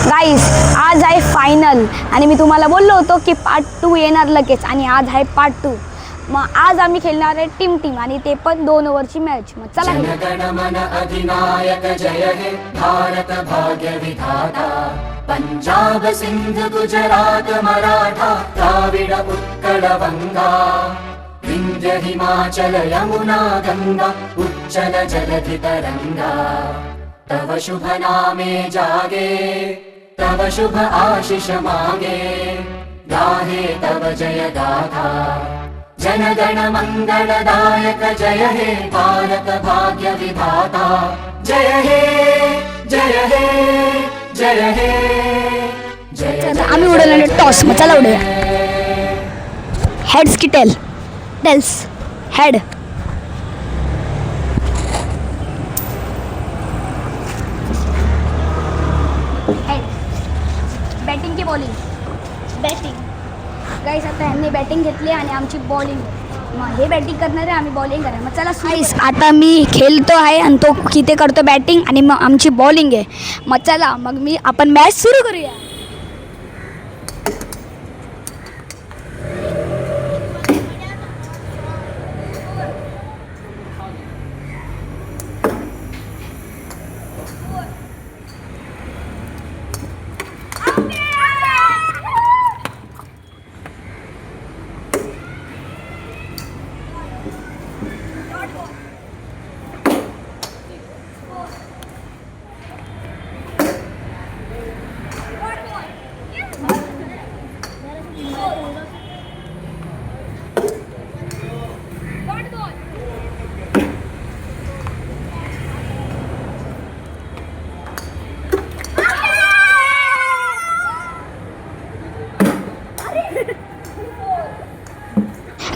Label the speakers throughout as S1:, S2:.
S1: गाईस, आज आहे फायनल आणि मी तुम्हाला बोललो होतो की पार्ट 2 येणार लगेच आणि आज आहे पार्ट 2. मग आज आम्ही खेळणार आहे टीम आणि ते पण 2 ओव्हरची मॅच. मग चला.
S2: जनगण मन अधिनायक जय हे भारत भाग्य विधाता पंजाब सिंध गुजरात मराठा द्राविड उत्कल वंगा विंध्य हिमाचल यमुना गंगा उच्चल जलधि तरंगा तव शुभ नामे जागे तव शुभ आशीष मांगे गाहे तव जय गाथा जनगण मंगलदायक जय हे भारत भाग्य विधाता जय हे जय हे जय हे जय.
S1: आम्ही उडवले टॉस. मग चला उडूया. हेड्स की टेल्स. हेड. बॅटिंग की बॉलिंग? बॅटिंग. गाईस, आता ह्यांनी बॅटिंग घेतली आणि आमची बॉलिंग. मग हे बॅटिंग करणार आहे, आम्ही बॉलिंग करा. मग चला गाईस, आता मी खेळतो आहे आणि तो किती करतो बॅटिंग आणि मग आमची बॉलिंग आहे. मग चला, मग आपण मॅच सुरू करूया.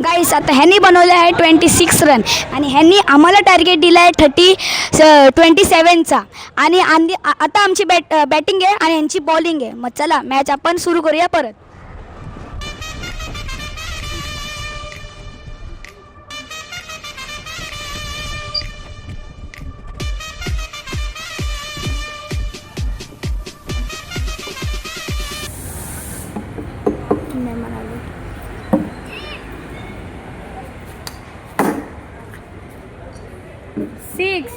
S1: गाईस, आता ह्यांनी बनवले आहे 26 रन आणि ह्यांनी आम्हाला टार्गेट दिला आहे 27चा आणि आता आमची बॅटिंग आहे आणि यांची बॉलिंग आहे. मग चला, मॅच आपण सुरू करूया परत. सिक्स.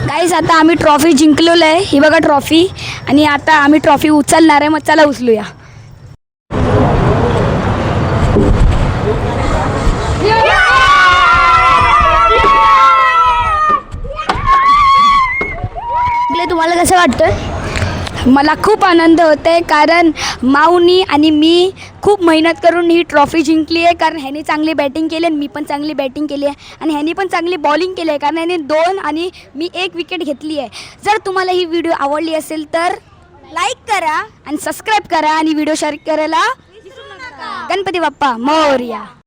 S1: गाईस, आता आम्ही ट्रॉफी जिंकलेलो आहे. ही बघा ट्रॉफी. आणि आता आम्ही ट्रॉफी उचलणार आहे. मग चला उचलूया. तुम्हाला कसं वाटतं? मला खूप आनंद होतो आहे कारण माऊनी आणि मी खूप मेहनत करून ही ट्रॉफी जिंकली आहे. कारण ह्याने चांगली बॅटिंग केली आणि मी पण चांगली बॅटिंग केली आहे आणि ह्याने पण चांगली बॉलिंग केली आहे कारण ह्याने 2 आणि मी 1 विकेट घेतली आहे. जर तुम्हाला ही व्हिडिओ आवडली असेल तर लाईक करा आणि सबस्क्राईब करा आणि व्हिडिओ शेअर करायला. गणपती बाप्पा मोरया.